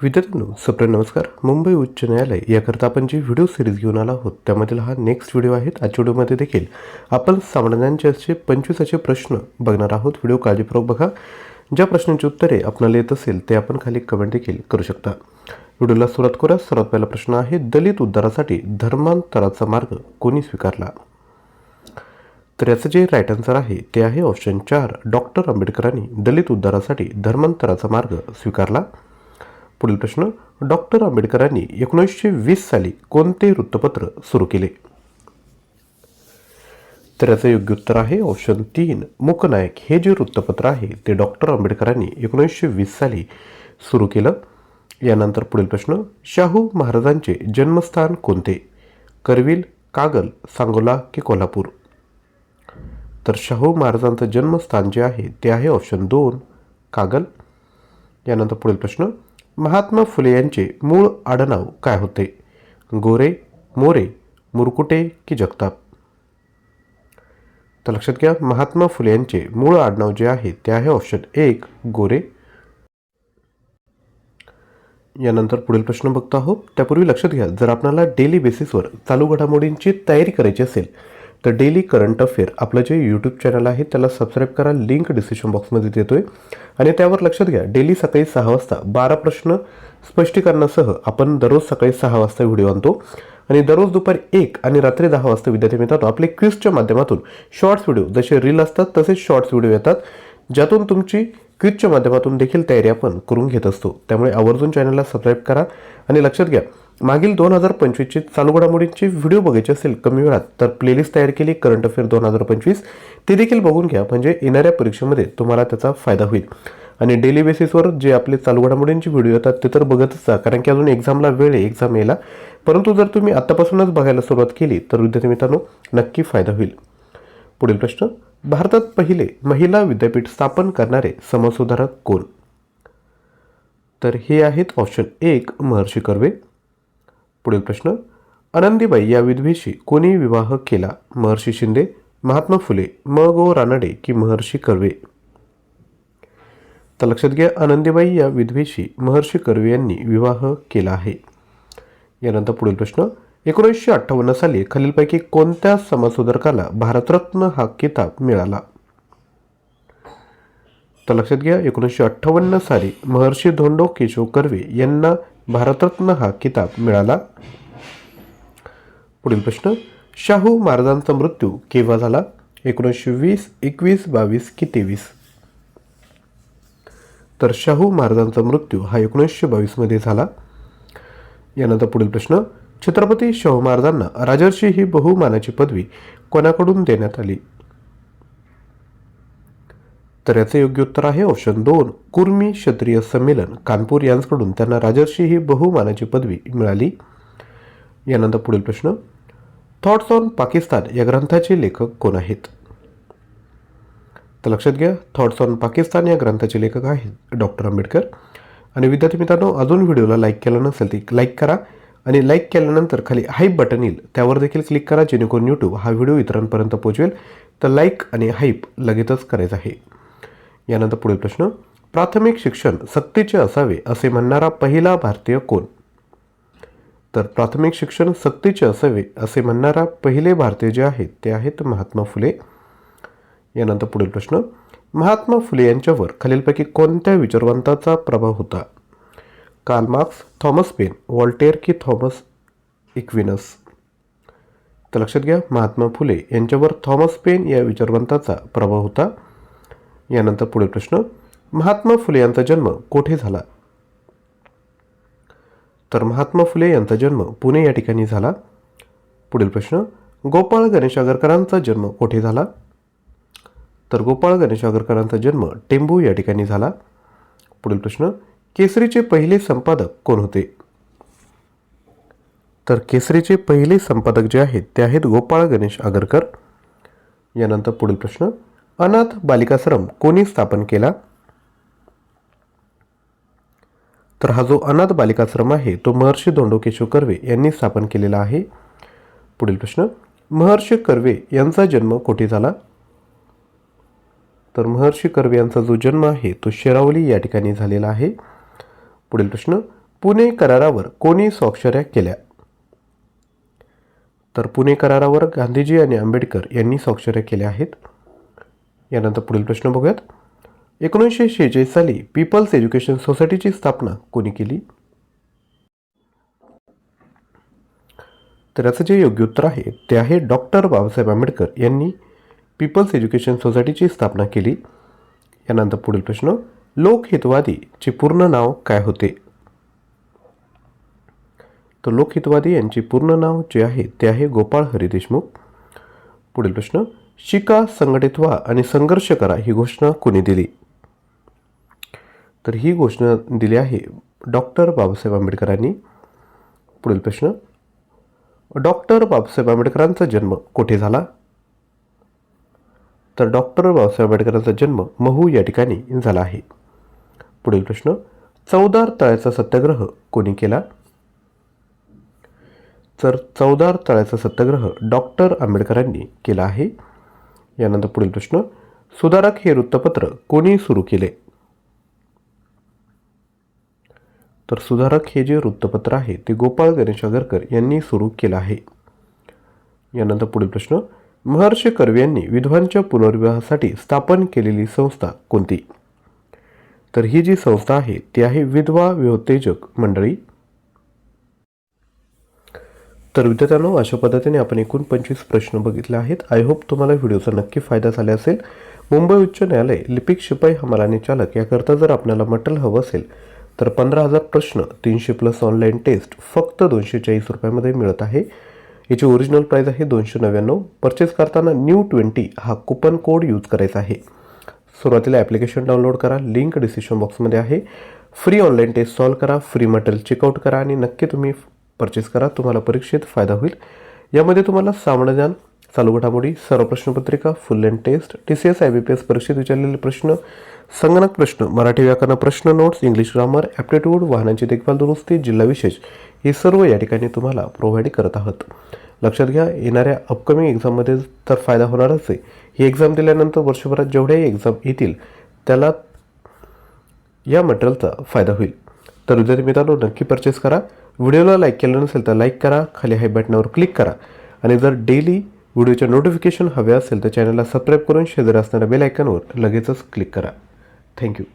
विद्यार्थ्यांनो, सप्रे नमस्कार. मुंबई उच्च न्यायालय याकरता आपण जी व्हिडिओ सिरीज घेऊन आलो आहोत त्यामधील हा नेक्स्ट व्हिडिओ आहे. आजच्या व्हिडिओमध्ये देखील आपण सामान्यांचे असे 25 असे प्रश्न बघणार आहोत. व्हिडिओ काळजीपूर्वक बघा. ज्या प्रश्नांची उत्तरे आपल्याला येत असेल ते आपण खाली कमेंट देखील करू शकता. व्हिडिओला सुरुवात करूया. सर्वात पहिला प्रश्न आहे, दलित उद्धारासाठी धर्मांतराचा मार्ग कोणी स्वीकारला? तर याचं जे राईट आन्सर आहे ते आहे ऑप्शन 4, डॉक्टर आंबेडकरांनी दलित उद्धारासाठी धर्मांतराचा मार्ग स्वीकारला. पुढील प्रश्न, डॉक्टर आंबेडकरांनी 1920 साली कोणते वृत्तपत्र सुरू केले? तर याचं योग्य उत्तर आहे ऑप्शन 3, मूकनायक. हे जे वृत्तपत्र आहे ते डॉक्टर आंबेडकरांनी 1920 साली सुरू केलं. यानंतर पुढील प्रश्न, शाहू महाराजांचे जन्मस्थान कोणते? करवील, कागल, सांगोला की कोल्हापूर? तर शाहू महाराजांचं जन्मस्थान जे आहे ते आहे ऑप्शन 2, कागल. यानंतर पुढील प्रश्न, महात्मा फुले यांचे मूळ आडनाव काय होते? गोरे, मोरे, मुरकुटे की जगताप? तर लक्षात घ्या, महात्मा फुले यांचे मूळ आडनाव जे आहे ते आहे ऑप्शन 1, गोरे. यानंतर पुढील प्रश्न बघतो आहोत. त्यापूर्वी लक्षात घ्या, जर आपल्याला डेली बेसिसवर चालू घडामोडींची तयारी करायची असेल तर डेली करंट अफेअर आपलं जे यूट्यूब चॅनल आहे त्याला सबस्क्राईब करा. लिंक डिस्क्रिप्शन बॉक्समध्ये देतोय. आणि त्यावर लक्षात घ्या, डेली सकाळी 6 वाजता 12 प्रश्न स्पष्टीकरणासह आपण दररोज सकाळी 6 वाजता व्हिडिओ आणतो. आणि दररोज दुपारी 1 आणि रात्री 10 वाजता विद्यार्थी मित्रांनो आपले क्विजच्या माध्यमातून शॉर्ट्स व्हिडिओ, जसे रील असतात तसेच शॉर्ट्स व्हिडिओ येतात, ज्यातून तुमची क्विजच्या माध्यमातून देखील तयारी आपण करून घेत असतो. त्यामुळे आवर्जून चॅनलला सबस्क्राईब करा. आणि लक्षात घ्या, मागील 2025ची चालू घडामोडींची व्हिडिओ बघायचे असेल कमी वेळात तर प्लेलिस्ट तयार केली करंट अफेअर 2025, ते देखील बघून घ्या. म्हणजे येणाऱ्या परीक्षेमध्ये तुम्हाला त्याचा फायदा होईल. आणि डेली बेसिसवर जे आपले चालू घडामोडींची व्हिडिओ येतात ते तर बघतच जा, कारण की अजून एक्झामला वेळ आहे, एक्झाम यायला. परंतु जर तुम्ही आत्तापासूनच बघायला सुरुवात केली तर विद्यार्थी मित्रांनो नक्की फायदा होईल. पुढील प्रश्न, भारतात पहिले महिला विद्यापीठ स्थापन करणारे समाजसुधारक कोण? तर हे आहेत ऑप्शन 1, महर्षी कर्वे. पुढील प्रश्न, आनंदीबाई या विधवेशी कोणी विवाह केला? महर्षी शिंदे, महात्मा फुले, म गो रानडे की महर्षी कर्वे? तर लक्षात घ्या, आनंदीबाई या विधवेशी महर्षी कर्वे यांनी विवाह केला आहे. यानंतर पुढील प्रश्न, 1958 साली खालीलपैकी कोणत्या समाजसुधारकाला भारतरत्न हा किताब मिळाला? तर लक्षात घ्या, 1958 साली महर्षी धोंडो केशव कर्वे यांना भारतरत्न हा किताब मिळाला. पुढील प्रश्न, शाहू महाराजांचा मृत्यू केव्हा झाला? 1920, 21, 22 की 23? तर शाहू महाराजांचा मृत्यू हा 1922 मध्ये झाला. यानंतर पुढील प्रश्न, छत्रपती शाहू महाराजांना राजर्षी ही बहुमानाची पदवी कोणाकडून देण्यात आली? तर याचे योग्य उत्तर आहे ऑप्शन 2, कुर्मी क्षत्रिय संमेलन कानपूर यांच्याकडून त्यांना राजर्षी ही बहुमानाची पदवी मिळाली. यानंतर पुढील प्रश्न, थॉट्स ऑन पाकिस्तान या ग्रंथाचे लेखक कोण आहेत? तर लक्षात घ्या, थॉट्स ऑन पाकिस्तान या ग्रंथाचे लेखक आहेत डॉक्टर आंबेडकर. आणि विद्यार्थी मित्रांनो, अजून व्हिडिओला लाईक केलं नसेल तर लाईक करा. आणि लाईक केल्यानंतर खाली हाईप बटन येईल त्यावर देखील क्लिक करा, जेणेकरून यूट्यूब हा व्हिडिओ इतरांपर्यंत पोहोचवेल. तर लाईक आणि हाईप लगेचच करायचं आहे. यानंतर पुढील प्रश्न, प्राथमिक शिक्षण सक्तीचे असावे असे म्हणणारा पहिला भारतीय कोण? तर प्राथमिक शिक्षण सक्तीचे असावे असे म्हणणारा पहिले भारतीय जे आहेत ते आहेत महात्मा फुले. यानंतर पुढील प्रश्न, महात्मा फुले यांच्यावर खालीलपैकी कोणत्या विचारवंताचा प्रभाव होता? कार्ल मार्क्स, थॉमस पेन, व्हॉल्टेअर की थॉमस इक्विनस? तर लक्षात घ्या, महात्मा फुले यांच्यावर थॉमस पेन या विचारवंताचा प्रभाव होता. यानंतर पुढील प्रश्न, महात्मा फुले यांचा जन्म कोठे झाला? तर महात्मा फुले यांचा जन्म पुणे या ठिकाणी झाला. पुढील प्रश्न, गोपाळ गणेश आगरकरांचा जन्म कोठे झाला? तर गोपाळ गणेश आगरकरांचा जन्म टेंभू या ठिकाणी झाला. पुढील प्रश्न, केसरीचे पहिले संपादक कोण होते? तर केसरीचे पहिले संपादक जे आहेत ते आहेत गोपाळ गणेश आगरकर. यानंतर पुढील प्रश्न, अनाथ बालिकाश्रम कोणी स्थापन केला? तर हा जो अनाथ बालिकाश्रम आहे तो महर्षी धोंडो केशव कर्वे यांनी स्थापन केलेला आहे. पुढील प्रश्न, महर्षी कर्वे यांचा जन्म कोठे झाला? तर महर्षी कर्वे यांचा जो जन्म आहे तो शेरावली या ठिकाणी झालेला आहे. पुढील प्रश्न, पुणे करारावर कोणी स्वाक्षऱ्या केल्या? तर पुणे करारावर गांधीजी आणि आंबेडकर यांनी स्वाक्षऱ्या केल्या आहेत. यानंतर पुढील प्रश्न बघूयात. 1946 साली पीपल्स एज्युकेशन सोसायटीची स्थापना कोणी केली? तर याचं जे योग्य उत्तर आहे ते आहे डॉक्टर बाबासाहेब आंबेडकर यांनी पीपल्स एज्युकेशन सोसायटीची स्थापना केली. यानंतर पुढील प्रश्न. लोकहितवादीचे पूर्ण नाव काय होते? तर लोकहितवादी यांचे पूर्ण नाव जे आहे ते आहे गोपाळ हरी देशमुख. पुढील प्रश्न. शिका, संघटित व्हा आणि संघर्ष करा ही घोषणा कोणी दिली? तर ही घोषणा दिली आहे डॉक्टर बाबासाहेब आंबेडकरांनी. पुढील प्रश्न. डॉक्टर बाबासाहेब आंबेडकरांचा जन्म कोठे झाला? तर डॉक्टर बाबासाहेब आंबेडकरांचा जन्म महू या ठिकाणी झाला आहे. पुढील प्रश्न. चौदार तळ्याचा सत्याग्रह कोणी केला? तर चौदार तळ्याचा सत्याग्रह डॉक्टर आंबेडकरांनी केला आहे. यानंतर पुढील प्रश्न. सुधारक हे वृत्तपत्र कोणी सुरू केले? तर सुधारक हे जे वृत्तपत्र आहे ते गोपाळ गणेश आगरकर यांनी सुरू केलं आहे. यानंतर पुढील प्रश्न. महर्षी कर्वे यांनी विधवांच्या पुनर्विवाहासाठी स्थापन केलेली संस्था कोणती? तर ही जी संस्था आहे ती आहे विधवा विहोत्तेजक मंडळी. तर विद्यार्थ्यांनो, अशा पद्धतीने आपण एकूण 25 प्रश्न बघितले आहेत. आय होप तुम्हाला व्हिडिओचा नक्की फायदा झाला असेल. मुंबई उच्च न्यायालय लिपिक शिपाई हमालानी चालक याकरता जर आपल्याला मटेरियल हवं असेल तर 15,000 प्रश्न 300+ ऑनलाईन टेस्ट फक्त 240 रुपयामध्ये मिळत आहे. याची ओरिजिनल प्राईस आहे 299. परचेस करताना NEW20 हा कुपन कोड यूज करायचा आहे. सुरुवातीला ॲप्लिकेशन डाउनलोड करा, लिंक डिस्क्रिप्शन बॉक्समध्ये आहे. फ्री ऑनलाईन टेस्ट सॉल्व करा, फ्री मटेरियल चेकआउट करा आणि नक्की तुम्ही परचेस करा. तुम्हाला परीक्षेत फायदा होईल. यामध्ये तुम्हाला सामान्य ज्ञान, चालू घडामोडी, सर्व प्रश्नपत्रिका, full length test, TCS IBPS परीक्षेत विचारलेले प्रश्न, संगणक प्रश्न, मराठी व्याकरण प्रश्न, नोट्स, इंग्लिश ग्रामर, ॲप्टिट्यूड, वाहनांची देखभाल दुरुस्ती, जिल्हा विशेष हे सर्व या ठिकाणी तुम्हाला प्रोव्हाइड करत आहोत. लक्षात घ्या, येणाऱ्या अपकमिंग एक्झाममध्ये तर फायदा होणारच आहे. ही एक्झाम दिल्यानंतर वर्षभरात जेवढ्याही एक्झाम येतील त्याला या मटेरियलचा फायदा होईल. तर विद्यार्थी मित्रांनो, नक्की परचेस करा. व्हिडिओला लाईक केलं नसेल तर लाईक करा, खाली हाय बटनावर क्लिक करा आणि जर डेली व्हिडिओचे नोटिफिकेशन हवे असेल तर चॅनलला सबस्क्राईब करून शेजारी असणाऱ्या बेल आयकॉनवर लगेचच क्लिक करा. थँक्यू.